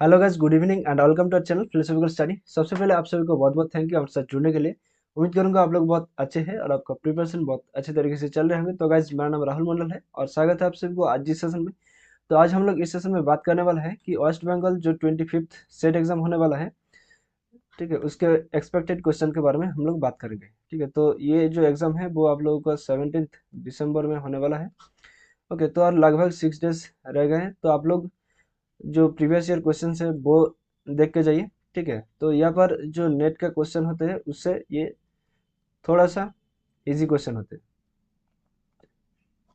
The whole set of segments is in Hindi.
Hello guys, good evening and welcome to our channel philosophical study. सबसे पहले आप सभी को बहुत बहुत थैंक यू हमारे साथ जुड़ने के लिए। उम्मीद करूंगा आप लोग बहुत अच्छे हैं और आपका प्रिपरेशन बहुत अच्छे तरीके से चल रहे होंगे। तो गाइस, मेरा नाम राहुल मंडल है और स्वागत है आप सभी को आज इस सेशन में। तो आज हम लोग इस सेशन में बात करने वाला है कि वेस्ट बंगाल जो 25th सेट एग्जाम होने वाला है, ठीक है, उसके एक्सपेक्टेड क्वेश्चन के बारे में हम लोग बात करेंगे। ठीक है, तो ये जो एग्जाम है वो आप लोगों का 17 दिसंबर में होने वाला है। ओके, तो और लगभग 6 डेज रह गए हैं। तो आप लोग जो प्रीवियस ईयर क्वेश्चन है वो देख के जाइए। ठीक है, तो यहाँ पर जो नेट का क्वेश्चन होते हैं उससे ये थोड़ा सा इजी क्वेश्चन होते हैं।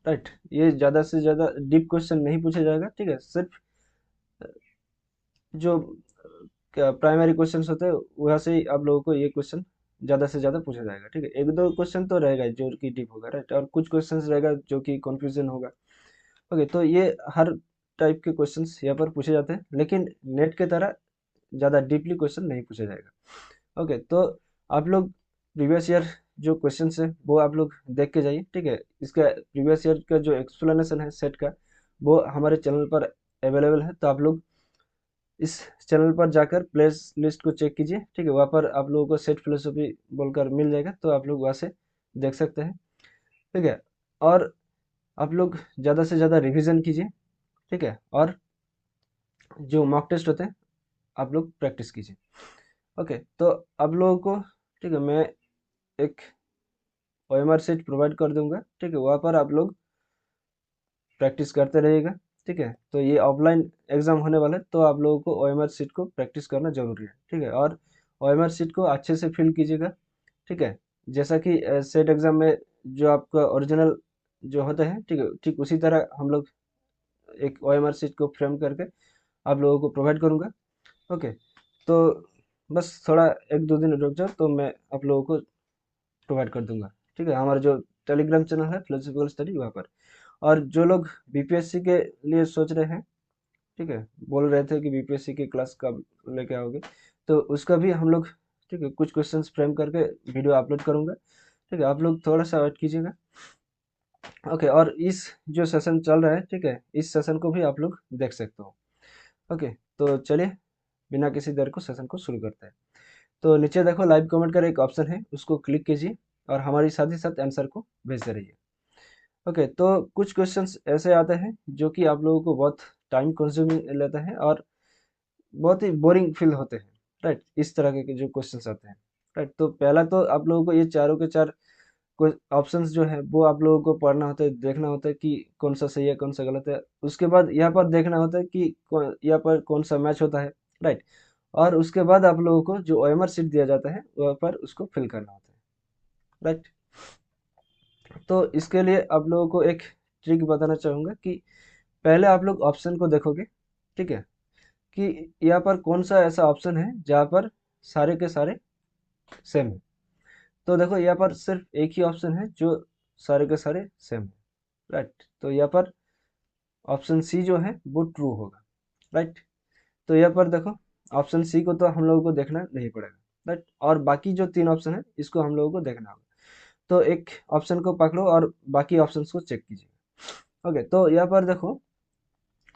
राइट, ये ज़्यादा से ज़्यादा डीप क्वेश्चन नहीं पूछा जाएगा। ठीक है, सिर्फ जो प्राइमरी क्वेश्चन होते हैं वहाँ से ही आप लोगों को ये क्वेश्चन ज़्यादा से ज़्यादा पूछा जाएगा। ठीक है, एक दो क्वेश्चन तो रहेगा जो कि डीप होगा, राइट, और कुछ क्वेश्चन रहेगा जो कि कंफ्यूजन होगा। ओके, तो ये हर टाइप के क्वेश्चंस यहाँ पर पूछे जाते हैं, लेकिन नेट के तरह ज़्यादा डीपली क्वेश्चन नहीं पूछा जाएगा। ओके, तो आप लोग प्रीवियस ईयर जो क्वेश्चन है वो आप लोग देख के जाइए। ठीक है, इसका प्रीवियस ईयर का जो एक्सप्लेनेशन है सेट का वो हमारे चैनल पर अवेलेबल है। तो आप लोग इस चैनल पर जाकर प्लेस लिस्ट को चेक कीजिए। ठीक है, वहाँ पर आप लोगों को सेट फिलोसफी बोलकर मिल जाएगा, तो आप लोग वहाँ से देख सकते हैं। ठीक है, और आप लोग ज़्यादा से ज़्यादा रिविज़न कीजिए। ठीक है, और जो मॉक टेस्ट होते हैं आप लोग प्रैक्टिस कीजिए। ओके, तो आप लोगों को, ठीक है, मैं एक ओएमआर शीट प्रोवाइड कर दूंगा। ठीक है, वहाँ पर आप लोग प्रैक्टिस करते रहिएगा। ठीक है, तो ये ऑफलाइन एग्जाम होने वाला है, तो आप लोगों को ओएमआर शीट को प्रैक्टिस करना जरूरी है। ठीक है, और ओएमआर शीट को अच्छे से फिल कीजिएगा। ठीक है, जैसा कि सेट एग्जाम में जो आपका ओरिजिनल जो होता है, ठीक है, ठीक उसी तरह हम लोग एक ओएमआर शीट को फ्रेम करके आप लोगों को प्रोवाइड करूंगा। ओके, तो बस थोड़ा एक दो दिन रुक जाओ तो मैं आप लोगों को प्रोवाइड कर दूंगा। ठीक है, हमारा जो टेलीग्राम चैनल है फिलोसफिकल स्टडी, वहाँ पर। और जो लोग बीपीएससी के लिए सोच रहे हैं, ठीक है, बोल रहे थे कि बीपीएससी की क्लास कब लेके आओगे, तो उसका भी हम लोग, ठीक है, कुछ क्वेश्चंस फ्रेम करके वीडियो अपलोड करूंगा। ठीक है, आप लोग थोड़ा सा वेट कीजिएगा। ओके, और इस जो सेशन चल रहा है, ठीक है, इस सेशन को भी आप लोग देख सकते हो। ओके, तो चलिए बिना किसी देर को सेशन को शुरू करते हैं। तो नीचे देखो लाइव कमेंट का एक ऑप्शन है, उसको क्लिक कीजिए और हमारी साथ ही साथ आंसर को भेजते रहिए। ओके, तो कुछ क्वेश्चंस ऐसे आते हैं जो कि आप लोगों को बहुत टाइम कंज्यूमिंग लेते हैं और बहुत ही बोरिंग फील होते हैं। राइट, इस तरह के जो क्वेश्चंस आते हैं। राइट, तो पहला तो आप लोगों को ये चारों के चार ऑप्शंस जो है वो आप लोगों को पढ़ना होता है, देखना होता है कि कौन सा सही है कौन सा गलत है। उसके बाद यहाँ पर देखना होता है कि यहाँ पर कौन सा मैच होता है। राइट, और उसके बाद आप लोगों को जो ओएमआर शीट दिया जाता है वहाँ पर उसको फिल करना होता है। राइट, तो इसके लिए आप लोगों को एक ट्रिक बताना चाहूँगा कि पहले आप लोग ऑप्शन को देखोगे। ठीक है, कि यहाँ पर कौन सा ऐसा ऑप्शन है जहाँ पर सारे के सारे सेम है। तो देखो यहाँ पर सिर्फ एक ही ऑप्शन है जो सारे के सारे सेम है। राइट, तो यहाँ पर ऑप्शन सी जो है वो ट्रू होगा। राइट, तो यहाँ पर देखो ऑप्शन सी को तो हम लोगों को देखना नहीं पड़ेगा। राइट, और बाकी जो तीन ऑप्शन है इसको हम लोगों को देखना होगा। तो एक ऑप्शन को पकड़ो और बाकी ऑप्शन को चेक कीजिए। ओके, तो यहाँ पर देखो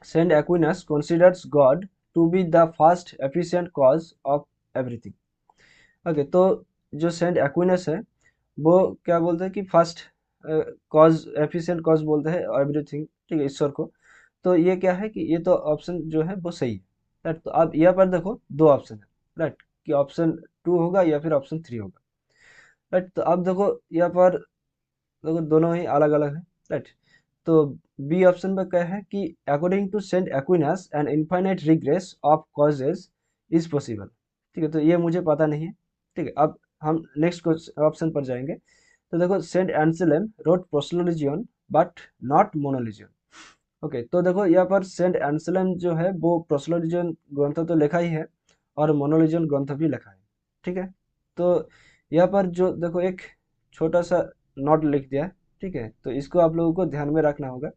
Saint एक्विनस considers God to be the first efficient cause of everything। Okay, तो जो सेंट एक्विनस है वो क्या बोलते हैं कि फर्स्ट कॉज, एफिशिएंट कॉज बोलते हैं एवरीथिंग। ठीक है, ईश्वर को। तो ये क्या है कि ये तो ऑप्शन जो है वो सही है। राइट, तो अब यहाँ पर देखो दो ऑप्शन है। राइट, कि ऑप्शन टू होगा या फिर ऑप्शन थ्री होगा। राइट, तो अब देखो यहाँ पर देखो दोनों ही अलग अलग है। राइट, तो बी ऑप्शन में क्या है कि according to Saint Aquinas an infinite regress of causes is possible. ठीक है, तो ये मुझे पता नहीं है। ठीक है, अब हम नेक्स्ट ऑप्शन पर जाएंगे। तो देखो Saint Anselm wrote Proslogion but not Monologion. Okay, तो देखो यहाँ पर सेंट एंसेलम जो है वो प्रोस्लोलॉजियन ग्रंथ तो लिखा ही है और मोनोलॉजियन ग्रंथ भी लिखा है। ठीक है, तो यहाँ पर जो देखो एक छोटा सा नोट लिख दिया है। ठीक है, तो इसको आप लोगों को ध्यान में रखना होगा।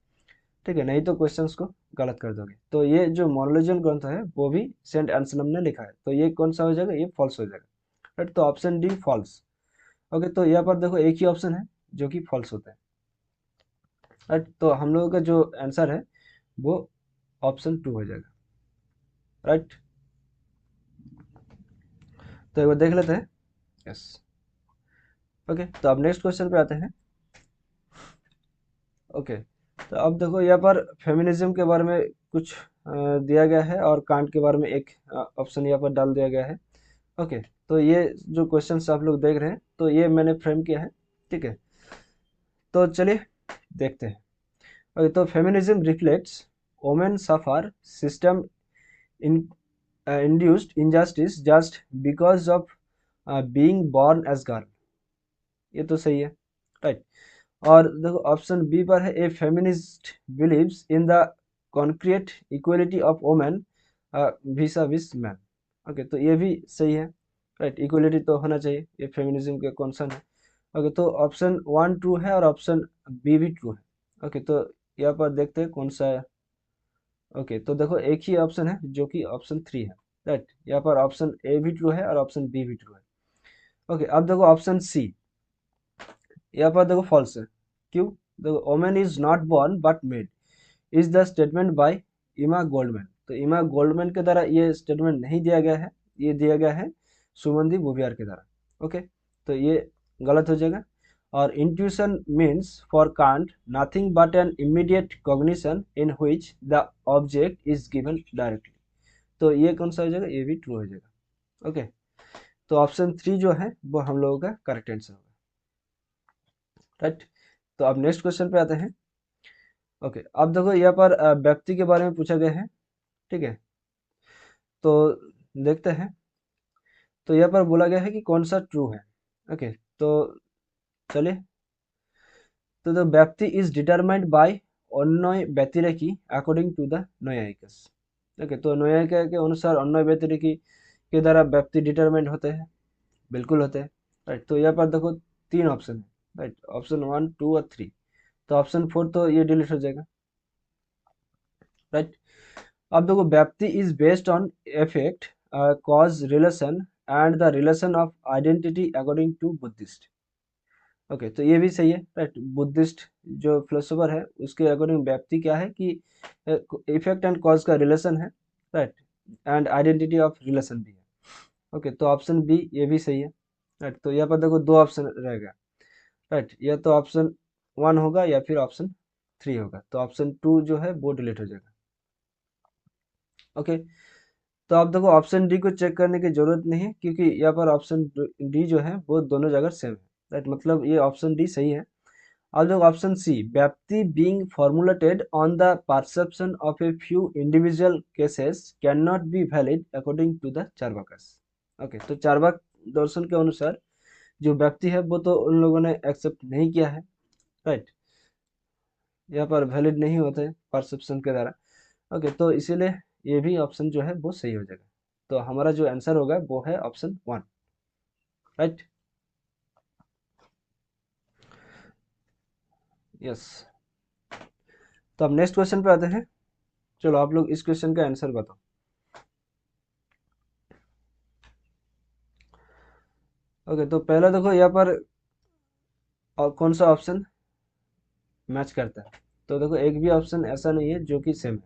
ठीक है, नहीं तो क्वेश्चंस को गलत कर दोगे। तो ये जो मोनोलॉजियन ग्रंथ है वो भी सेंट एंसलम ने लिखा है, तो ये कौन सा हो जाएगा, ये फॉल्स हो जाएगा। राइट, तो ऑप्शन डी फॉल्स। ओके, तो यहाँ पर देखो एक ही ऑप्शन है जो कि फॉल्स होता है। राइट, तो हम लोगों का जो आंसर है वो ऑप्शन टू हो जाएगा। राइट। तो एक बार देख लेते हैं। यस। ओके, तो अब नेक्स्ट क्वेश्चन पे आते हैं। ओके, तो अब देखो यहाँ पर फेमिनिज्म के बारे में कुछ दिया गया है और कांट के बारे में एक ऑप्शन यहाँ पर डाल दिया गया है। ओके, तो ये जो क्वेश्चंस आप लोग देख रहे हैं, तो ये मैंने फ्रेम किया है, ठीक है। तो चलिए देखते हैं। ओके, तो feminism reflects women suffer system in induced injustice just because of being born as girl. ये तो सही है, राइट। और देखो ऑप्शन बी पर है, a feminist believes in the concrete equality of women vis-a-vis man. Okay, तो ये भी सही है, राइट। इक्वलिटी तो होना चाहिए, ये फेमिनिज्म के कॉन्सर्न है। ओके, तो ऑप्शन वन ट्रू है और ऑप्शन बी भी ट्रू है। ओके, तो यहाँ पर देखते हैं कौन सा है। ओके, तो देखो एक ही ऑप्शन है जो कि ऑप्शन थ्री है, राइट। यहाँ पर ऑप्शन ए भी ट्रू है और ऑप्शन बी भी ट्रू है। ओके, अब देखो ऑप्शन सी, यहाँ पर देखो फॉल्स है। क्यों? देखो women is not born but made is the statement by Emma Goldman. तो इमा गोल्डमैन के द्वारा ये स्टेटमेंट नहीं दिया गया है, ये दिया गया है सुमंदी बुबियार के द्वारा। ओके, तो ये गलत हो जाएगा। और intuition means for can't nothing but an immediate cognition in which the object is given directly. तो ये कौन सा हो जाएगा? ये भी ट्रू हो जाएगा। ओके, तो ऑप्शन थ्री जो है वो हम लोगों का करेक्ट आंसर होगा, राइट। तो अब नेक्स्ट क्वेश्चन पे आते हैं। ओके, अब देखो यहाँ पर व्यक्ति के बारे में पूछा गया है, ठीक है। तो देखते हैं। तो यहाँ पर बोला गया है कि कौन सा ट्रू है। ओके, तो चलिए। तो द व्यक्ति is determined by Anvay व्यतिरेकी according to the न्यायिकस। Okay, तो न्यायिक के अनुसार अन्वय व्यतिरेकी के द्वारा व्यक्ति डिटरमाइंड होते हैं, बिल्कुल होते हैं, राइट। तो यहाँ पर देखो तीन ऑप्शन है, राइट। ऑप्शन वन, टू और थ्री। तो ऑप्शन फोर तो ये डिलीट हो जाएगा, राइट। अब देखो व्यक्ति is based on effect cause relation and the relation of identity according to Buddhist. Okay, तो ये भी सही है, राइट। बुद्धिस्ट जो फिलोसोफर है उसके अकॉर्डिंग व्यक्ति क्या है कि इफेक्ट एंड कॉज का रिलेशन है, right. And identity of relation भी है। ओके, तो ऑप्शन बी ये भी सही है, राइट। तो यहाँ पर देखो दो ऑप्शन रहेगा, राइट। या तो ऑप्शन वन होगा या फिर ऑप्शन थ्री होगा। तो ऑप्शन टू जो है वो डिलीट हो जाएगा। ओके, तो आप देखो ऑप्शन डी को चेक करने की जरूरत नहीं है, क्योंकि यहाँ पर ऑप्शन डी जो है वो दोनों जगह सेम है, राइट। मतलब ये ऑप्शन डी सही है। अब देखो ऑप्शन सी, व्याप्ति being formulated on the perception of a few individual cases can not be valid according to the Charvakas. Okay, तो चार्वाक दर्शन के अनुसार जो व्यक्ति है वो तो उन लोगों ने एक्सेप्ट नहीं किया है, राइट। यहाँ पर वैलिड नहीं होते परसेप्शन के द्वारा। ओके, तो इसीलिए ये भी ऑप्शन जो है वो सही हो जाएगा। तो हमारा जो आंसर होगा वो है ऑप्शन वन, राइट। यस। तो अब नेक्स्ट क्वेश्चन पे आते हैं। चलो आप लोग इस क्वेश्चन का आंसर बताओ। ओके, तो पहला देखो यहाँ पर कौन सा ऑप्शन मैच करता है। तो देखो एक भी ऑप्शन ऐसा नहीं है जो कि सेम है,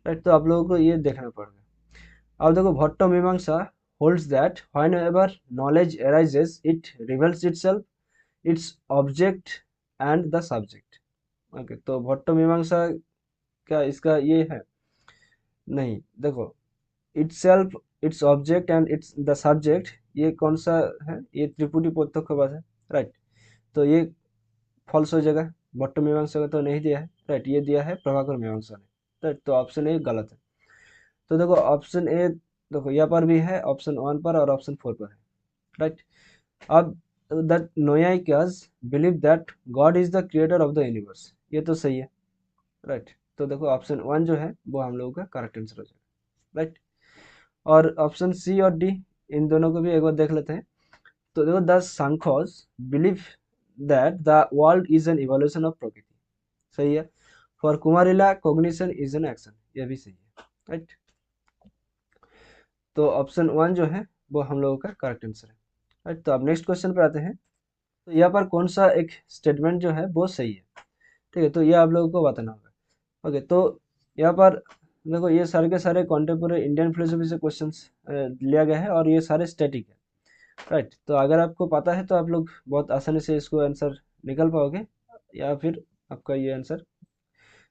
राइट। तो आप लोगों को ये देखना पड़ेगा। अब देखो भट्टो मीमांसा holds that whenever knowledge arises it reveals itself, its object and the subject। Okay, तो भट्टो मीमांसा क्या इसका ये है? नहीं, देखो itself, its object and its the subject, ये कौन सा है? ये त्रिपुटी पोथोकवाद है, राइट। तो ये फॉल्स हो जाएगा, भट्ट मीमांसा का तो नहीं दिया है, राइट। ये दिया है प्रभाकर मीमांसा ने, राइट। तो ऑप्शन ए गलत है। तो देखो ऑप्शन ए, देखो यहाँ पर भी है, ऑप्शन वन पर और ऑप्शन फोर पर है, राइट। अब that Naiyayikas believe that God is the creator of the universe, ये तो सही है, राइट। तो देखो ऑप्शन वन जो है वो हम लोगों का करेक्ट आंसर हो जाएगा, राइट। और ऑप्शन सी और डी, इन दोनों को भी एक बार देख लेते हैं। तो देखो the Samkhyas believe that the world is an evolution of prakriti, सही है। For Kumarila cognition is an action, ये भी सही है, राइट। तो ऑप्शन वन जो है वो हम लोगों का करेक्ट आंसर है, राइट। तो अब नेक्स्ट क्वेश्चन पे आते हैं। तो यहाँ पर कौन सा एक स्टेटमेंट जो है वो सही है, ठीक है। तो ये आप लोगों को बताना होगा। ओके, तो यहाँ पर देखो ये सारे के सारे कॉन्टेम्पोररी इंडियन फिलोसफी से क्वेश्चंस लिया गया है और ये सारे स्टैटिक है, राइट। तो अगर आपको पता है तो आप लोग बहुत आसानी से इसको आंसर निकल पाओगे, या फिर आपका ये आंसर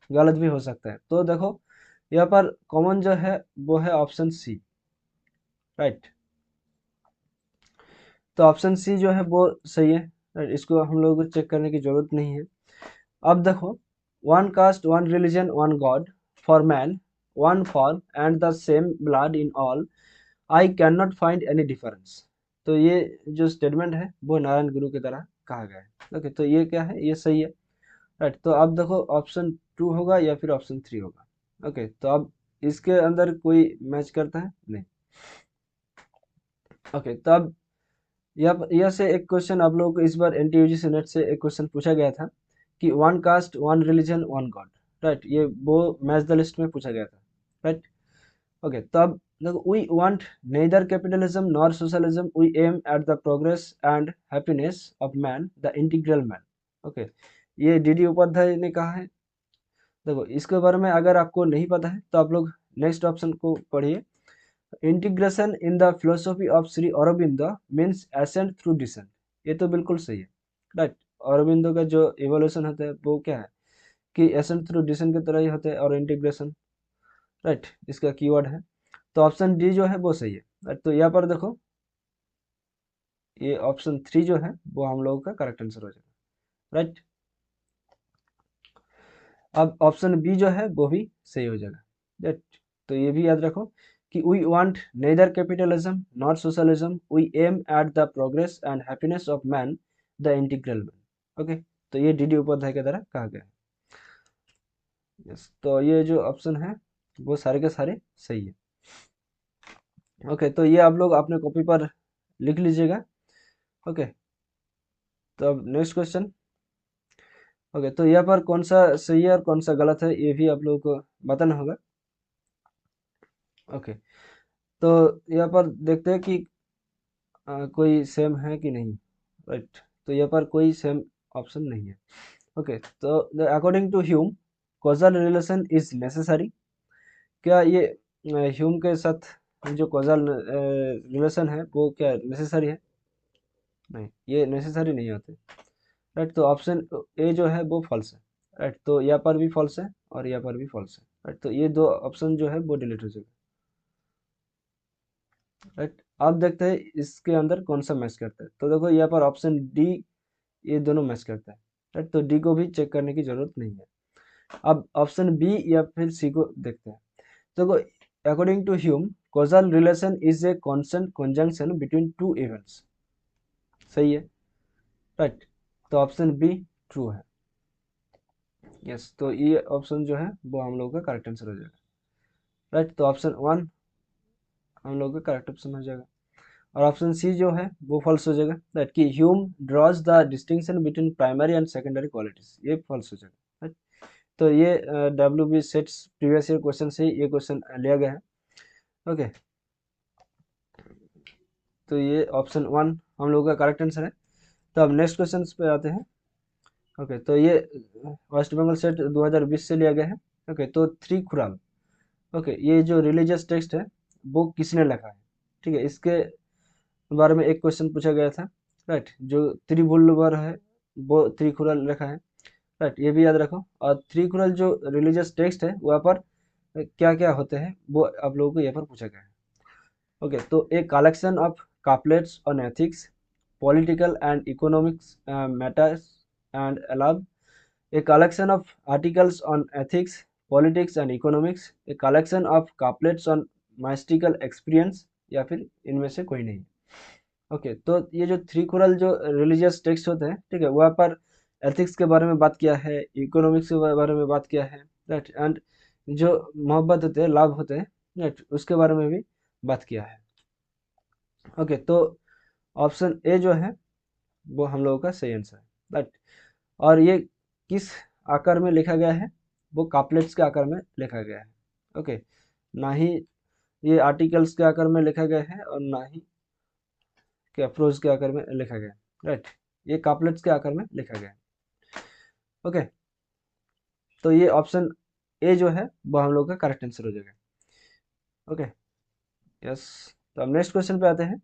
गलत भी हो सकता है। तो देखो यहाँ पर कॉमन जो है वो है ऑप्शन सी, राइट। तो ऑप्शन सी जो है वो सही है, राइट। इसको हम लोगों को चेक करने की जरूरत नहीं है। अब देखो, one cast one religion one God for man, one form and the same blood in all, I can not find any difference. तो ये जो स्टेटमेंट है वो नारायण गुरु की तरह कहा गया है। ओके, तो ये क्या है, ये सही है, राइट। तो अब देखो ऑप्शन टू होगा या फिर ऑप्शन थ्री होगा। ओके, तो अब इसके अंदर कोई मैच करता है नहीं। ओके, तो अब यह से एक क्वेश्चन आप लोगों को इस बार एनटीयूजी नेट से एक क्वेश्चन पूछा गया था कि one cast one religion one God, right. ये वो मैच द लिस्ट में पूछा गया था, राइट। ओके, तो अब देखो, we want neither capitalism nor socialism, we aim at the progress and happiness of man, the integral man. Okay, ये डीडी उपाध्याय ने कहा है। देखो इसके बारे में अगर आपको नहीं पता है तो आप लोग नेक्स्ट ऑप्शन को पढ़िए। Integration in the philosophy of Shri Aurobindo means ascent through descent. ये तो बिल्कुल सही है, राइट। अरबिंदो का जो इवोल्यूशन होता है वो क्या है कि एसेंट थ्रू डिसेंट की तरह ही होता है, और इंटीग्रेशन, राइट, इसका कीवर्ड है। तो ऑप्शन डी जो है वो सही है, राइट। तो यहाँ पर देखो ये ऑप्शन थ्री जो है वो हम लोगों का करेक्ट आंसर हो जाएगा, राइट। अब ऑप्शन बी जो है वो भी सही हो जाएगा, राइट। तो ये भी याद रखो कि we want neither capitalism not socialism, we aim at the progress and happiness of man, the integral man. Okay, तो ये डीडी उपाध्याय की तरह कहा गया है। यस, तो ये जो ऑप्शन है वो सारे के सारे सही है। ओके, तो ये आप लोग अपने कॉपी पर लिख लीजिएगा। ओके, तो अब नेक्स्ट क्वेश्चन। ओके, तो यहाँ पर कौन सा सही है और कौन सा गलत है ये भी आप लोगों को बताना होगा। ओके, तो यहाँ पर देखते हैं कि कोई सेम है कि नहीं, राइट। तो यहाँ पर कोई सेम ऑप्शन नहीं है। ओके, तो according to Hume causal relation is necessary. क्या ये ह्यूम के साथ जो कॉजल रिलेशन है वो क्या नेसेसरी है? नहीं, ये नेसेसरी नहीं होते, राइट। तो ऑप्शन ए जो है वो फॉल्स है, राइट। तो यहाँ पर भी फॉल्स है और यहाँ पर भी फॉल्स है, राइट। तो ये दो ऑप्शन जो है वो डिलीट हो जाएगा, राइट। अब देखते हैं इसके अंदर कौन सा मैच करता है। तो देखो यहाँ पर ऑप्शन डी, ये दोनों मैच करता है, राइट। तो डी को भी चेक करने की जरूरत नहीं है। अब ऑप्शन बी या फिर सी को देखते हैं। तो देखो, according to Hume causal relation is a constant conjunction between two events. सही है, राइट। तो ऑप्शन बी ट्रू है। यस, तो ये ऑप्शन जो है वो हम लोगों का करेक्ट आंसर हो जाएगा, राइट। तो ऑप्शन वन हम लोगों का करेक्ट ऑप्शन हो जाएगा, और ऑप्शन सी जो है वो फॉल्स हो जाएगा, दैट कि Hume draws the distinction between primary and secondary qualities, ये फॉल्स हो जाएगा, राइट। तो ये W B sets previous year question से ये क्वेश्चन लिया गया है। ओके, तो ये ऑप्शन वन हम लोगों का करेक्ट आंसर है। तो अब नेक्स्ट क्वेश्चन पे आते हैं। ओके, तो ये वेस्ट बंगाल सेट 2020 से लिया गया है। ओके, तो थ्री खुराल, ओके, ये जो रिलीजियस टेक्स्ट है वो किसने लिखा है? ठीक है, इसके बारे में एक क्वेश्चन पूछा गया था, राइट। जो त्रिभुल्लुबर है वो त्रिकुरल लिखा है, राइट। ये भी याद रखो। और त्रिकुरल जो रिलीजियस टेक्स्ट है वहाँ पर क्या क्या होते हैं वो आप लोगों को यहाँ पर पूछा गया है। ओके, तो a collection of couplets on ethics, political and economics matters and allowed, a collection of articles on ethics, politics and economics, a collection of couplets on mystical experience, या फिर इनमें से कोई नहीं। ओके, तो ये जो थ्री कुरल जो रिलीजियस टेक्स्ट होते हैं, ठीक है, वहाँ पर एथिक्स के बारे में बात किया है, इकोनॉमिक्स के बारे में बात किया है, राइट। एंड जो मोहब्बत होते हैं, लाभ होते हैं, राइट, उसके बारे में भी बात किया है। ओके, तो ऑप्शन ए जो है वो हम लोगों का सही आंसर है, राइट। और ये किस आकार में लिखा गया है? वो काप्लेट्स के आकार में लिखा गया है। ओके, ना ही ये आर्टिकल्स के आकार में लिखा गया है और ना ही क्या प्रोज के आकार में लिखा गया है, राइट। ये काप्लेट्स के आकार में लिखा गया है। ओके, तो ये ऑप्शन ए जो है वो हम लोग का करेक्ट आंसर हो जाएगा। Okay, yes. तो अब नेक्स्ट क्वेश्चन पे आते हैं।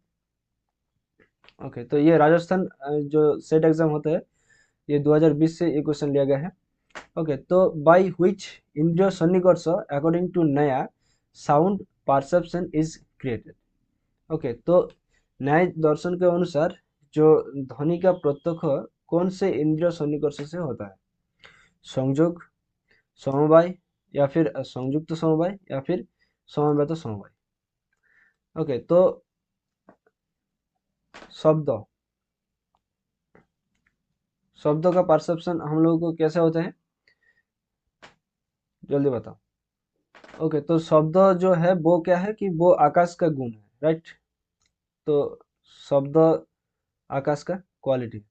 ओके, तो ये राजस्थान जो सेट एग्जाम होता है, ये 2020 से ये क्वेश्चन लिया गया है। ओके, तो बाय व्हिच इंद्रिय सन्निकर्ष अकॉर्डिंग टू नया sound perception is created. Okay, तो न्याय दर्शन के अनुसार जो ध्वनि का प्रत्यक्ष कौन से इंद्रिय सन्निकर्ष से होता है? संयोग, समवाय, या फिर संयुक्त समवाय, या फिर समवेत समवाय। ओके, तो शब्द शब्दों का परसेप्शन हम लोगों को कैसे होता है, जल्दी बताओ। ओके, तो शब्द जो है वो क्या है कि वो आकाश का गुण है, राइट। तो शब्द आकाश का क्वालिटी।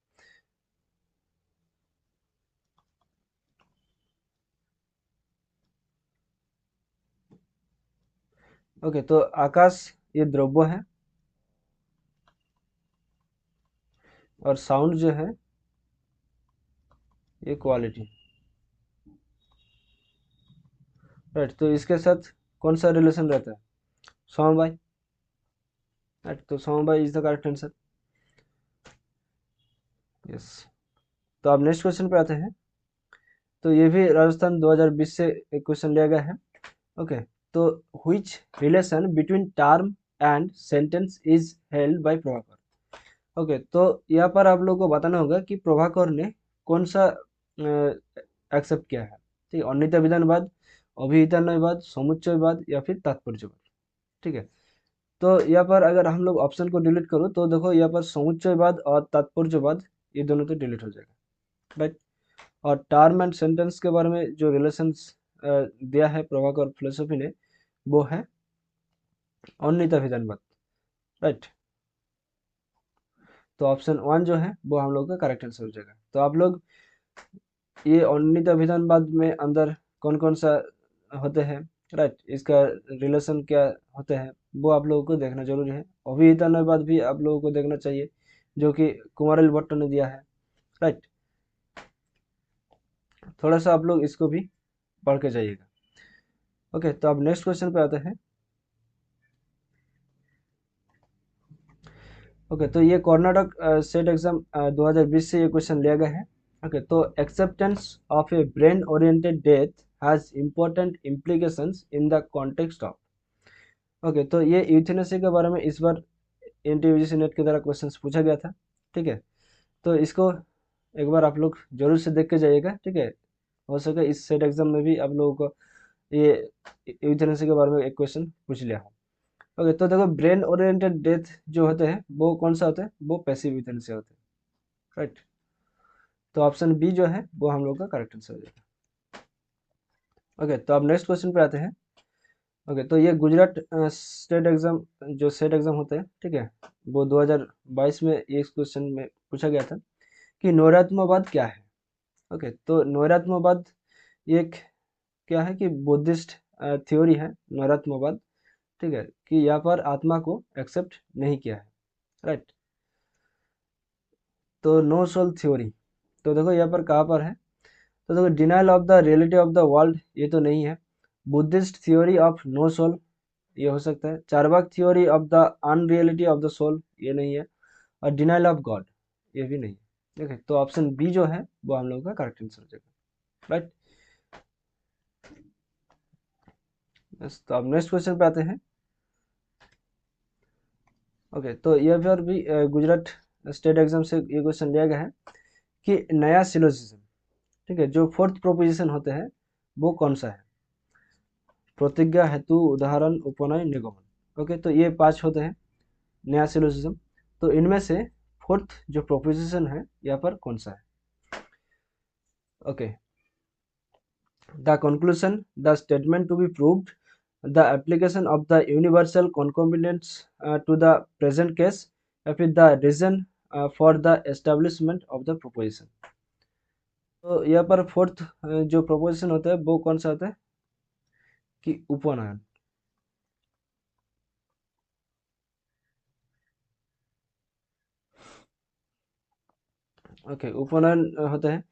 ओके, तो आकाश ये द्रव्य है, और साउंड जो है ये क्वालिटी, राइट। तो इसके साथ कौन सा रिलेशन रहता है? समवाय, राइट। तो समवाय is the correct answer. Yes. तो अब नेक्स्ट क्वेश्चन पे आते हैं। तो ये भी राजस्थान 2020 से एक क्वेश्चन लिया गया है। ओके, तो which relation between term and sentence is held by Prabhakar. Okay, तो यहाँ पर आप लोगों को बताना होगा कि प्रभाकर ने कौन सा एक्सेप्ट किया है, ठीक है। अन्यथा विधानवाद, अभिहितान्वयवाद, समुच्चयवाद, या फिर तात्पर्यवाद, ठीक है। तो यहाँ पर अगर हम लोग ऑप्शन को डिलीट करो तो देखो यहाँ पर समुच्चयवाद और तात्पर्यवाद ये दोनों तो डिलीट हो जाएगा, राइट। और टर्म एंड सेंटेंस के बारे में जो रिलेशंस दिया है प्रभाकर फिलोसफी ने, वो है अन्यथा विधानवाद, राइट। तो ऑप्शन वन जो है वो हम लोग का करेक्ट आंसर हो जाएगा। तो आप लोग ये अन्यथा विधानवाद में अंदर कौन कौन सा होते हैं, राइट, इसका रिलेशन क्या होते हैं, वो आप लोगों को देखना जरूरी है। अभिहितान्वयवाद भी आप लोगों को देखना चाहिए, जो कि कुमारिल भट्ट ने दिया है, राइट। थोड़ा सा आप लोग इसको भी पढ़ के जाइएगा। ओके, तो अब नेक्स्ट क्वेश्चन पे आते हैं। ओके, तो ये कर्नाटक सेट एग्जाम 2020 से ये क्वेश्चन लिया गया है। ओके, तो acceptance of A brain oriented death has important implications in the context of. Okay, तो ये यूथेनेसी के बारे में इस बार एनटीयूजीसी नेट की तरह क्वेश्चंस पूछा गया था, ठीक है। तो इसको एक बार आप लोग जरूर से देख के जाइएगा, ठीक है। हो सके इस सेट एग्जाम में भी आप लोगों को ये यूथेनेसी के बारे में एक क्वेश्चन पूछ लिया हो। ओके, तो देखो ब्रेन ओरिएंटेड डेथ जो होते हैं वो कौन सा होता है, वो पैसिव यूथेनेसिया होते हैं, राइट। तो ऑप्शन बी जो है वो हम लोग का करेक्ट आंसर हो जाएगा। ओके, तो अब नेक्स्ट क्वेश्चन पे आते हैं। ओके, तो ये गुजरात स्टेट एग्जाम जो सेट एग्जाम होते हैं, ठीक है, वो 2022 में ये क्वेश्चन में पूछा गया था कि नैरात्म्यवाद क्या है। ओके, तो नैरात्म्यवाद ये एक क्या है कि बुद्धिस्ट थ्योरी है नैरात्म्यवाद, ठीक है, कि यहाँ पर आत्मा को एक्सेप्ट नहीं किया है, राइट। तो नो सोल थ्योरी, तो देखो यहाँ पर कहाँ पर है, तो देखो denial of the reality of the world ये तो नहीं है। Buddhist theory of no soul ये हो सकता है। Charvaka theory of the unreality of the soul ये नहीं है। और डिनाइल ऑफ गॉड ये भी नहीं है। ठीक है, तो ऑप्शन बी जो है वो हम लोग का करेक्ट आंसर हो जाएगा, राइट। बस, तो अब नेक्स्ट क्वेश्चन पे आते हैं। ओके, तो ये फिर भी गुजरात स्टेट एग्जाम से ये क्वेश्चन लिया गया है कि नया सिलोजिज्म, ठीक है, जो फोर्थ प्रोपोजिशन होते हैं वो कौन सा है? प्रतिज्ञा, हेतु, उदाहरण, उपनय, निगमन। ओके, तो ये पांच होते हैं नया सिलोजिज्म। तो इनमें से फोर्थ जो प्रोपोजिशन है यहाँ पर कौन सा है? Okay, the conclusion, the statement to be proved, the application of the universal concomitants to the present case, या फिर the reason for the establishment of the proposition. तो यहाँ पर फोर्थ जो प्रोपोजिशन होता है वो कौन सा होता है कि उपनयन। ओके, उपनयन होता है।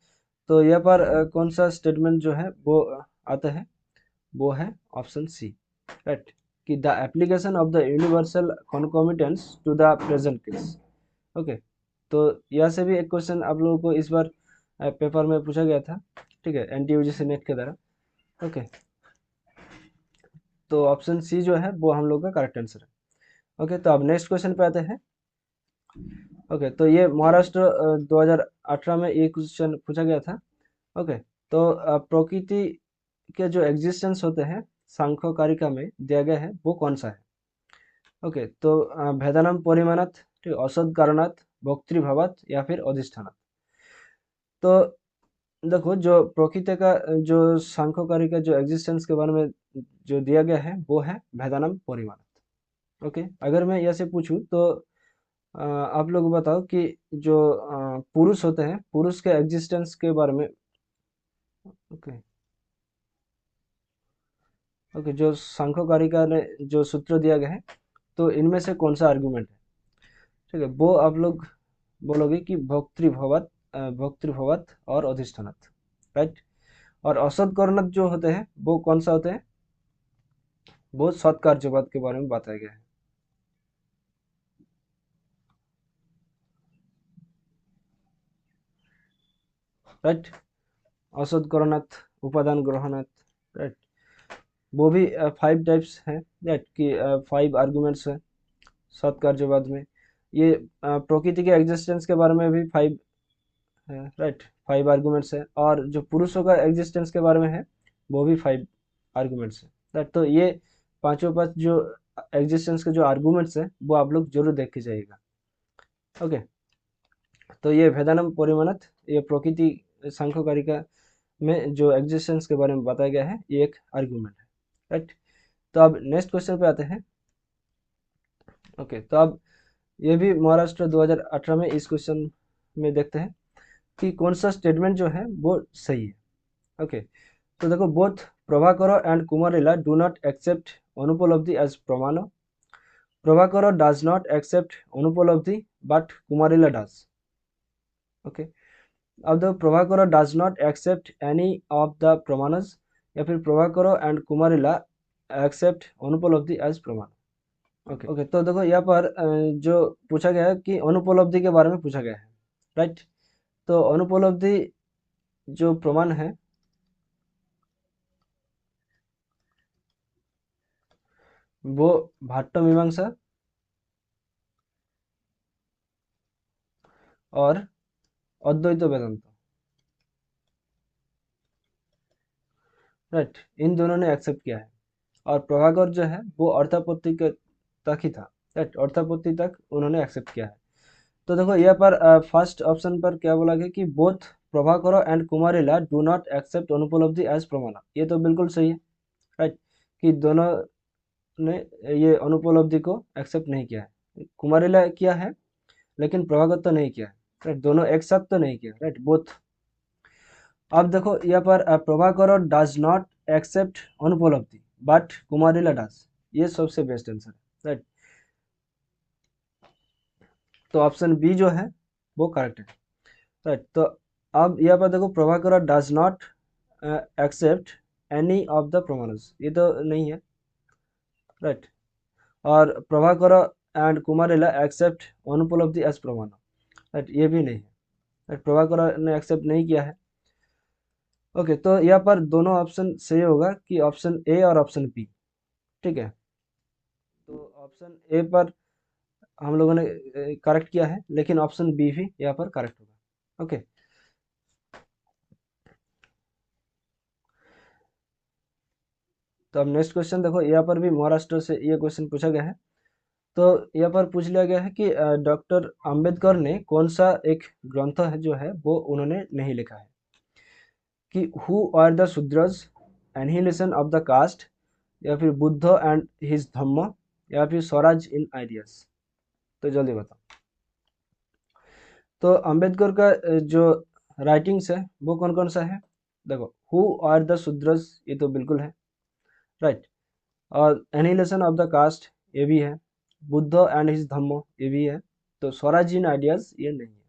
तो यहाँ पर कौन सा स्टेटमेंट जो है वो आता है वो है ऑप्शन सी, राइट, कि the application of the universal concomitance to the present case. Okay, तो यहाँ से भी एक क्वेश्चन आप लोगों को इस बार पेपर में पूछा गया था, ठीक है, एनटीयूजीसी नेट के द्वारा। ओके, तो ऑप्शन सी जो है वो हम लोग का करेक्ट आंसर है। ओके, तो अब नेक्स्ट क्वेश्चन पे आते हैं। ओके, तो ये महाराष्ट्र 2018 में ये क्वेश्चन पूछा गया था। ओके, तो प्रकृति के जो एग्जिस्टेंस होते हैं सांख्य कारिका में दिया गया है वो कौन सा है? ओके, तो भेदानम परिमाणात, ठीक, औसत कारणात, भोक्तृभावात या फिर अधिष्ठानात। तो देखो, जो प्रकृति का जो सांख्यकारी का जो एग्जिस्टेंस के बारे में जो दिया गया है वो है भेदानम परिमाणात। ओके, अगर मैं यहाँ से पूछूं तो आप लोग बताओ कि जो पुरुष होते हैं, पुरुष के एग्जिस्टेंस के बारे में। ओके, ओके, जो सांख्यकारिका ने जो सूत्र दिया गया है, तो इनमें से कौन सा आर्गुमेंट है? ठीक है, वो आप लोग बोलोगे कि भोक्तृभवत, भोक्तृभवत और अधिष्ठानत, राइट। और औसत कर्णक जो होते हैं वो कौन सा होते हैं? वो सत्कार्यवाद के बारे में बताया गया है, राइट। औसत कर्णक, उपादान ग्रहणक, राइट, वो भी 5 टाइप्स हैं, राइट, कि 5 आर्गुमेंट्स है सत्कार्यवाद में। ये प्रकृति के एग्जिस्टेंस के बारे में भी 5 है, राइट, 5 आर्गुमेंट्स है। और जो पुरुषों का एग्जिस्टेंस के बारे में है वो भी 5 आर्गुमेंट्स है, राइट। तो ये पांचों पांच जो एग्जिस्टेंस के जो आर्गुमेंट्स है वो आप लोग जरूर देख के जाइएगा। ओके, तो ये भेदानम परिमाणत, ये प्रकृति सांख्यकारिका में जो एग्जिस्टेंस के बारे में बताया गया है ये एक आर्गुमेंट है, राइट। तो अब नेक्स्ट क्वेश्चन पे आते हैं। ओके, तो अब ये भी महाराष्ट्र 2018 में इस क्वेश्चन में देखते हैं कि कौन सा स्टेटमेंट जो है वो सही है। ओके, तो देखो, both Prabhakara and Kumarila do not accept anupalabdhi as pramana. Prabhakara does not accept anupalabdhi but Kumarila does. Okay, अब the Prabhakara does not accept any of the pramanas, या फिर Prabhakara and Kumarila accept anupalabdhi as pramana. Okay, okay, तो देखो यहाँ पर जो पूछा गया है कि अनुपलब्धि के बारे में पूछा गया है, राइट। तो अनुपलब्धि जो प्रमाण है वो भाट्ट मीमांसा और अद्वैत वेदांत, राइट, इन दोनों ने एक्सेप्ट किया है। और प्रभाकर जो है वो अर्थापत्ति के तक ही था, राइट, अर्थापत्ति तक उन्होंने एक्सेप्ट किया है। तो देखो यहाँ पर फर्स्ट ऑप्शन पर क्या बोला गया कि both Prabhakara and Kumarila do not accept anupalabdhi as pramana. ये तो बिल्कुल सही है, राइट, कि दोनों ने ये अनुपलब्धि को एक्सेप्ट नहीं किया है। कुमारिला किया है लेकिन प्रभाकर तो नहीं किया है, राइट, दोनों एक साथ तो नहीं किया, राइट, बोथ। अब देखो यहाँ पर Prabhakara does not accept anupalabdhi but Kumarila does, ये सबसे बेस्ट आंसर है, राइट। तो ऑप्शन बी जो है वो करेक्ट है, राइट। तो अब यहाँ पर देखो, Prabhakara does not accept any of the pramanas, ये तो नहीं है, राइट। और Prabhakara and Kumarila accept anupalabdhi as pramana, right, ये भी नहीं है, राइट, प्रभाकर ने एक्सेप्ट नहीं किया है। ओके, तो यहाँ पर दोनों ऑप्शन सही होगा कि ऑप्शन ए और ऑप्शन बी, ठीक है। तो ऑप्शन ए पर हम लोगों ने करेक्ट किया है, लेकिन ऑप्शन बी भी यहाँ पर करेक्ट होगा। ओके, तो अब नेक्स्ट क्वेश्चन देखो, यहाँ पर भी महाराष्ट्र से ये क्वेश्चन पूछा गया है। तो यहाँ पर पूछ लिया गया है कि डॉक्टर अंबेडकर ने कौन सा एक ग्रंथ है जो है वो उन्होंने नहीं लिखा है, कि who are the Shudras, annihilation of the caste, या फिर बुद्ध एंड हिज धम्म, या फिर स्वराज इन आइडियाज। तो जल्दी बताओ। तो अंबेडकर का जो राइटिंग्स है वो कौन कौन सा है? देखो, हु आर द शूद्रज, ये तो बिल्कुल है, राइट। और एनिहिलेशन ऑफ द कास्ट, ये भी है। बुद्ध एंड हिज धम्म, ये भी है। तो स्वराज इन आइडियाज ये नहीं है।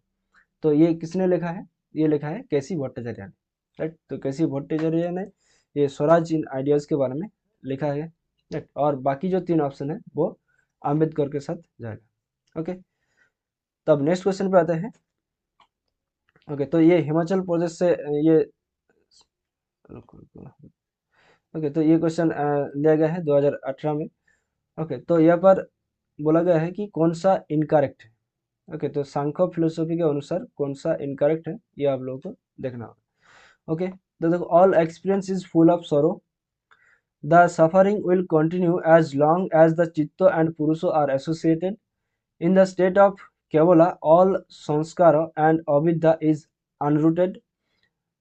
तो ये किसने लिखा है? ये लिखा है केसी भट्टाचार्य ने, राइट। तो केसी भट्टाचार्य ने ये स्वराज इन आइडियाज के बारे में लिखा है, राइट। और बाकी जो 3 ऑप्शन है वो अम्बेडकर के साथ जाएगा। ओके, तब नेक्स्ट क्वेश्चन पे आते हैं। ओके, तो ये हिमाचल प्रदेश से ये ओके, तो ये क्वेश्चन लिया गया है 2018 में। ओके, तो यहाँ पर बोला गया है कि कौन सा इनकरेक्ट है। ओके, तो सांख्य फिलोसफी के अनुसार कौन सा इनकरेक्ट है ये आप लोगों को देखना होगा। ओके, तो देखो, all experience is full of sorrow, the suffering will continue as long as the chitta and purusha are associated, in the state of kevala all samskara and avidya is unrooted,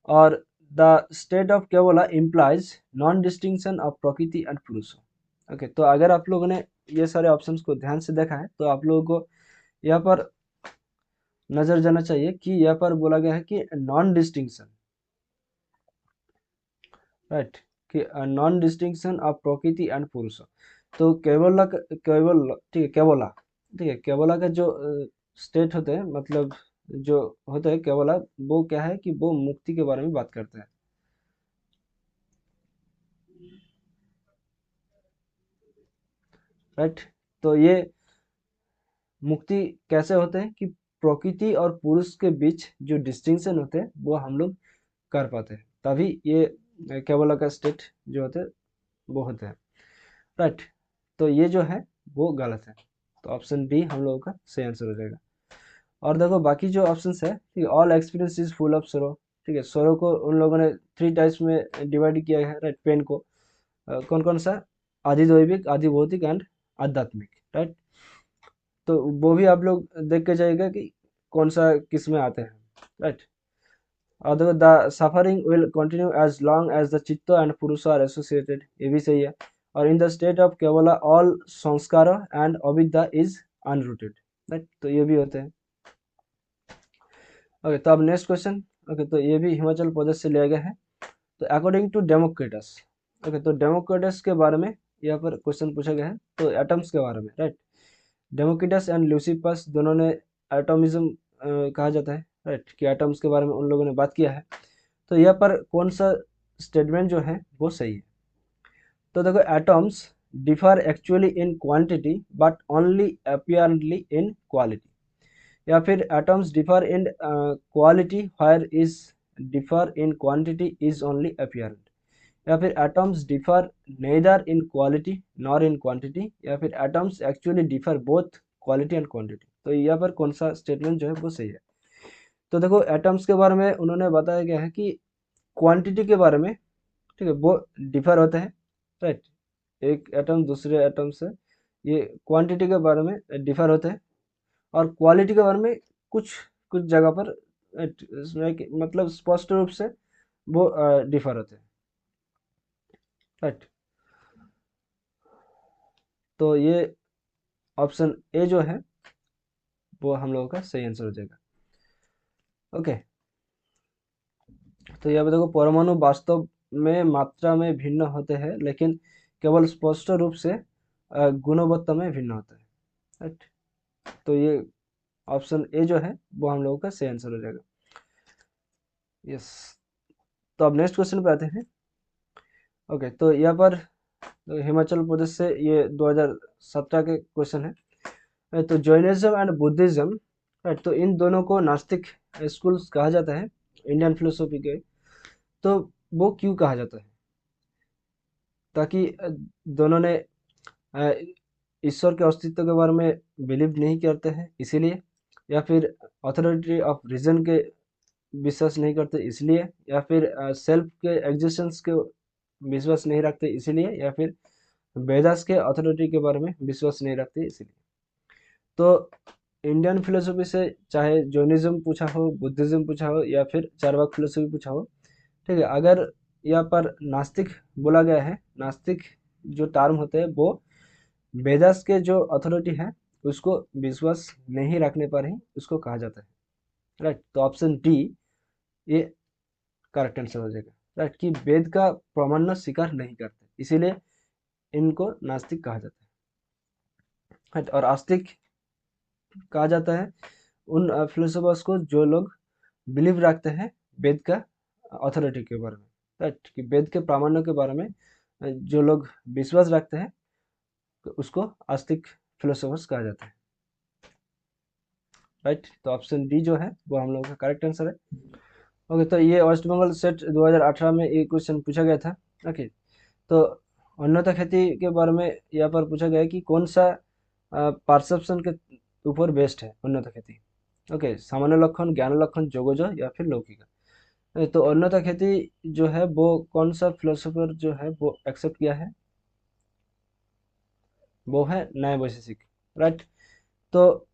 और the state of kevala implies non distinction of prakriti and purusha. Okay, तो अगर आप लोगों ने ये सारे ऑप्शंस को ध्यान से देखा है तो आप लोगों को यहाँ पर नजर जाना चाहिए कि यहाँ पर बोला गया है कि नॉन डिस्टिंक्शन, राइट, कि non distinction of prakriti and पुरुष। तो केवला केवल, ठीक है, केवला, ठीक है, केवला का जो स्टेट होते हैं, मतलब जो होता है केवला, वो क्या है कि वो मुक्ति के बारे में बात करते हैं, राइट। तो ये मुक्ति कैसे होते हैं कि प्रकृति और पुरुष के बीच जो डिस्टिंक्शन होते हैं वो हम लोग कर पाते हैं, तभी ये केवला का स्टेट जो होते हैं वो होते हैं, राइट। तो ये जो है वो गलत है, तो ऑप्शन डी हम लोगों का सही आंसर हो जाएगा। और देखो बाकी जो ऑप्शन है, ठीक है, all experience is full of सरो, ठीक है, सरो को उन लोगों ने 3 टाइप्स में डिवाइड किया है, राइट, पेन को। कौन कौन सा? आधिदैविक, आधिभौतिक एंड आध्यात्मिक, राइट। तो वो भी आप लोग देख के जाइएगा कि कौन सा किस में आते हैं, राइट। और देखो, the suffering will continue as long as the chitta and purusha are associated, ये भी सही है। और in the state of kevala all samskara and avidya is unrooted, right, तो ये भी होते हैं। ओके, तो अब नेक्स्ट क्वेश्चन। ओके, तो ये भी हिमाचल प्रदेश से लिया गया है। तो अकॉर्डिंग टू डेमोक्रिटस, ओके, तो डेमोक्रिटस के बारे में यहाँ पर क्वेश्चन पूछा गया है, तो एटम्स के बारे में, राइट। डेमोक्रिटस एंड ल्यूसिपस दोनों ने एटॉमिज्म कहा जाता है, राइट, कि एटम्स के बारे में उन लोगों ने बात किया है। तो यहाँ पर कौन सा स्टेटमेंट जो है वो सही है? तो देखो, atoms differ actually in quantity but only apparently in quality, या फिर atoms differ in quality where is differ in quantity is only apparent, या फिर atoms differ neither in quality nor in quantity, या फिर atoms actually differ both quality and quantity. तो यहाँ पर कौन सा स्टेटमेंट जो है वो सही है? तो देखो, एटम्स के बारे में उन्होंने बताया गया है कि क्वांटिटी के बारे में, ठीक है, वो डिफर होते हैं, राइट। एक एटम दूसरे एटम से ये क्वांटिटी के बारे में डिफर होते हैं, और क्वालिटी के बारे में कुछ कुछ जगह पर इसमें मतलब स्पष्ट रूप से वो डिफर होते हैं, राइट। तो ये ऑप्शन ए जो है वो हम लोगों का सही आंसर हो जाएगा। ओके, तो यहाँ पे देखो, परमाणु वास्तव में मात्रा में भिन्न होते हैं लेकिन केवल स्पष्ट रूप से गुणवत्ता में भिन्न होता है, राइट। तो ये ऑप्शन ए जो है वो हम लोगों का सही आंसर हो जाएगा। यस, तो अब नेक्स्ट क्वेश्चन पे आते हैं। ओके, तो यहाँ पर हिमाचल प्रदेश से ये 2017 के क्वेश्चन है। तो जैनिज्म एंड बुद्धिज्म, राइट, तो इन दोनों को नास्तिक स्कूल्स कहा जाता है इंडियन फिलोसॉफी के। तो वो क्यों कहा जाता है? ताकि दोनों ने अ, ईश्वर के अस्तित्व के बारे में बिलीव नहीं करते हैं इसीलिए, या फिर अथॉरिटी ऑफ रीजन के विश्वास नहीं करते इसलिए, या फिर सेल्फ के एग्जिस्टेंस के विश्वास नहीं रखते इसीलिए, या फिर वेदास के अथॉरिटी के बारे में विश्वास नहीं रखते इसीलिए। तो इंडियन फिलोसफी से चाहे जैनिज्म पूछा हो, बुद्धिज्म पूछा हो, या फिर चारवाक फिलोसफी पूछा हो, ठीक है, अगर यहाँ पर नास्तिक बोला गया है, नास्तिक जो टर्म होते हैं वो वेदास के जो अथॉरिटी है उसको विश्वास नहीं रखने पर ही उसको कहा जाता है, राइट। तो ऑप्शन डी ये करेक्ट आंसर हो जाएगा, राइट, कि वेद का प्रामाण्य स्वीकार नहीं करते इसीलिए इनको नास्तिक कहा जाता है, राइट। और आस्तिक कहा जाता है उन फिलोसोफर्स को जो लोग बिलीव रखते हैं वेद का अथॉरिटी के बारे में, राइट, कि वेद के प्रामाण्य के बारे में जो लोग विश्वास रखते हैं तो उसको आस्तिक फिलोसोफर्स कहा जाता है। राइट, तो ऑप्शन डी जो है वो हम लोगों का करेक्ट आंसर है। ओके, तो ये वेस्ट बंगाल सेट 2018 में ये क्वेश्चन पूछा गया था। ओके, तो अन्नता खेती के बारे में यहाँ पर पूछा गया है कि कौन सा परसेप्शन के ऊपर बेस्ड है अन्नता खेती। ओके, सामान्य लक्षण, ज्ञान लक्षण, जोगोज या फिर लौकिका। तो अन्नता खेती जो है वो कौन सा फिलोसोफर जो है वो एक्सेप्ट किया है, वो है न्याय वैशेषिक। राइट, तो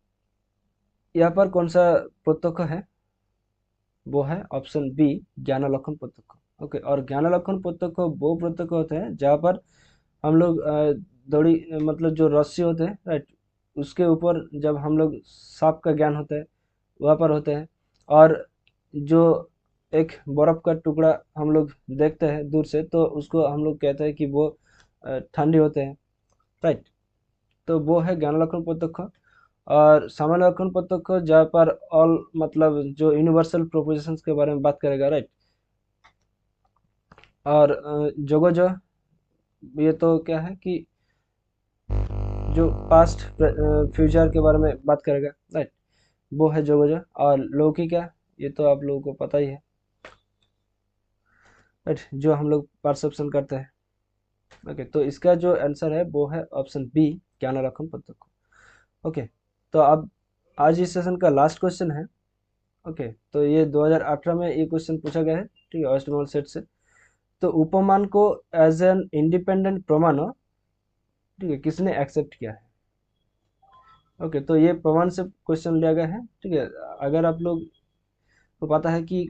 यहाँ पर कौन सा प्रत्यक्ष है, वो है ऑप्शन बी, ज्ञानालक्षण प्रत्यक्ष। ओके, और ज्ञानालक्षण प्रत्यक्ष वो प्रत्यक्ष होते हैं जहाँ पर हम लोग दौड़ी मतलब जो रस्सी होते हैं, राइट, उसके ऊपर जब हम लोग सांप का ज्ञान होता है वहाँ पर होते हैं, और जो एक बर्फ का टुकड़ा हम लोग देखते हैं दूर से तो उसको हम लोग कहते हैं कि वो ठंडी होते हैं। राइट, तो वो है ज्ञानालक्षण प्रत्यक्ष। और सामान्य लक्षण प्रत्यक्ष जहाँ पर ऑल मतलब जो यूनिवर्सल प्रोपोजिशंस के बारे में बात करेगा। राइट, और जोगोज ये तो क्या है कि जो पास्ट फ्यूचर के बारे में बात करेगा। राइट, वो है जोगोज। और लौकिका ये तो आप लोगों को पता ही है। राइट, जो हम लोग परसेप्शन करते हैं। ओके, तो इसका जो आंसर है वो है ऑप्शन बी, ज्ञानालक्षण प्रत्यक्ष। ओके, तो अब आज इस सेशन का लास्ट क्वेश्चन है। ओके, तो ये 2018 में ये क्वेश्चन पूछा गया है, ठीक है, वेस्ट बंगाल सेट से। तो उपमान को एज एन इंडिपेंडेंट प्रमाण, ठीक है, किसने एक्सेप्ट किया है। ओके, तो ये प्रमाण से क्वेश्चन लिया गया है। ठीक है, अगर आप लोग को पता है कि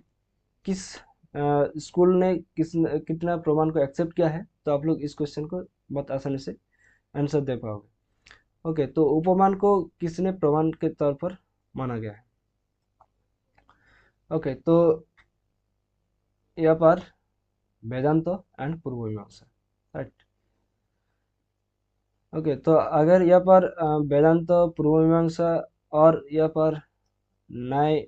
किस स्कूल ने कितना प्रमाण को एक्सेप्ट किया है तो आप लोग इस क्वेश्चन को बहुत आसानी से आंसर दे पाओगे। ओके, तो उपमान को किसने प्रमाण के तौर पर माना गया है। ओके, तो यहाँ पर वेदांत एंड पूर्व मीमांसा। राइट, ओके, तो अगर यहाँ पर वेदांत, पूर्व मीमांसा और यहाँ पर न्याय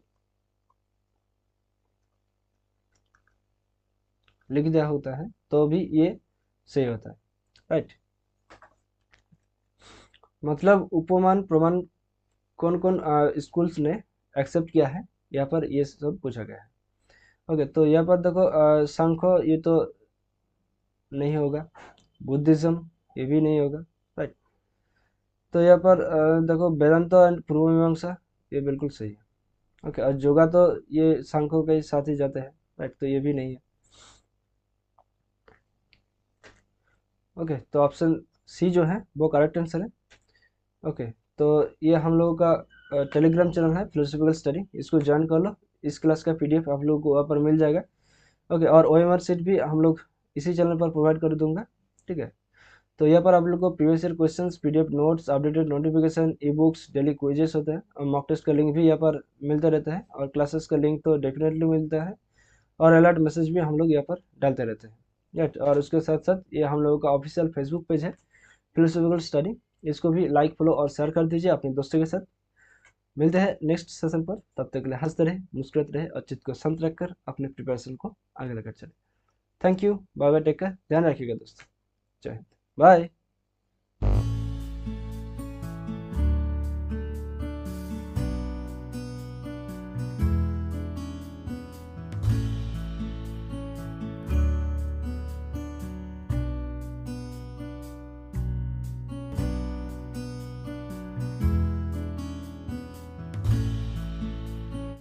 लिख दिया होता है तो भी ये सही होता है। राइट, मतलब उपमान प्रमाण कौन कौन स्कूल्स ने एक्सेप्ट किया है, यहाँ पर ये सब पूछा गया है। ओके, तो यहाँ पर देखो सांख्य ये तो नहीं होगा, बुद्धिज्म ये भी नहीं होगा। राइट, तो यहाँ पर देखो वेदांत एंड पूर्व मीमांसा ये बिल्कुल सही है। ओके, और योगा तो ये सांख्यों के साथ ही जाते हैं। राइट, तो ये भी नहीं है। ओके, तो ऑप्शन सी जो है वो करेक्ट आंसर है। ओके, तो ये हम लोगों का टेलीग्राम चैनल है फिलोसफिकल स्टडी, इसको ज्वाइन कर लो। इस क्लास का पीडीएफ आप लोगों को वहाँ पर मिल जाएगा। ओके, और ओएमआर सीट भी हम लोग इसी चैनल पर प्रोवाइड कर दूंगा। ठीक है, तो यहाँ पर आप लोग को previous year questions, PDF notes, updated notification, e books, daily quizzes होते हैं, और मॉक टेस्ट का लिंक भी यहाँ पर मिलता रहता है, और क्लासेस का लिंक तो डेफिनेटली मिलता है, और अलर्ट मैसेज भी हम लोग यहाँ पर डालते रहते हैं। राइट, और उसके साथ साथ ये हम लोगों का ऑफिशियल फेसबुक पेज है फिलोसफिकल स्टडी, इसको भी लाइक, फॉलो और शेयर कर दीजिए अपने दोस्तों के साथ। मिलते हैं नेक्स्ट सेशन पर, तब तक के लिए हंसते रहे, मुस्कुराते रहे और चित्त को शांत रखकर अपने प्रिपरेशन को आगे लेकर चले। Thank you, bye bye, take care, ध्यान रखिएगा दोस्तों। जय हिंद, बाय।